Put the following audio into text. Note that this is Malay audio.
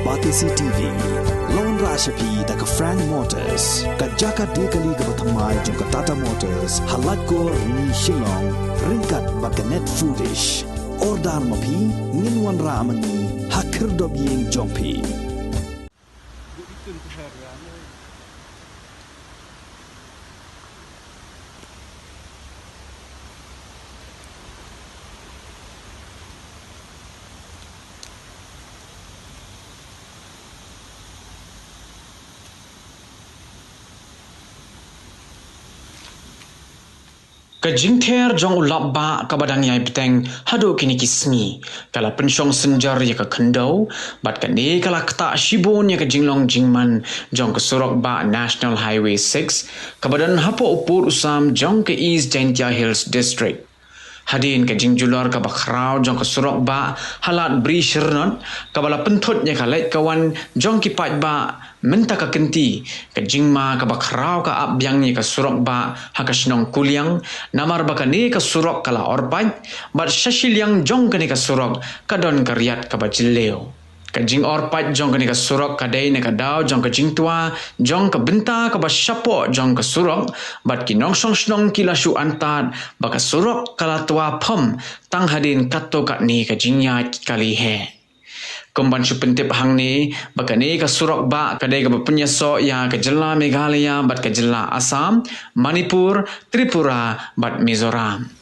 Batisi TV, Lone Rashapi da ka Frank Motors, ka Jaka Dekali ka Bathamai jong ka Tata Motors, Halat ko ni Shillong, ringkat ba ka Net Foodish, Ordar Mapi, Ninwan Ramani, Hakir Dobiyeng Jongpi. Kajingter jong ulap ba kabadang yai peteng hado kini kismi kala pensyong senjar ya ka kendau bat kani kala kata shibon ya ka jinglong jingman jong ke surok ba National Highway 6 kabadan hapo upur usam jong ke East Jaintia Hills District. Hadin ke jingjular ka bakrau jong ke surok ba halat beri syernot kabala pentut ya ka lait kawan jong ki pat ba menta ka kenti ke jingma ka bakrau ka abbyang ni ka surok ba hakasnong kuliang namar ba kani ka surok kala orpaj bat shashilyang jong kani ka surok kadon karyat ka bajileo ka jing orpaj jong kani ka surok kadai ne ka dau jong ka jing tua jong ka benta ka basyapo jong ka surok bat kinong song kila shu antat ba ka surok kala tua pom tang hadin katto ka ni ka jingya kali he kumban supentip hang ni bakani ka surok ba kadai ka penyaso ya ka jela Meghalaya bat ka jela Assam Manipur Tripura bat Mizoram.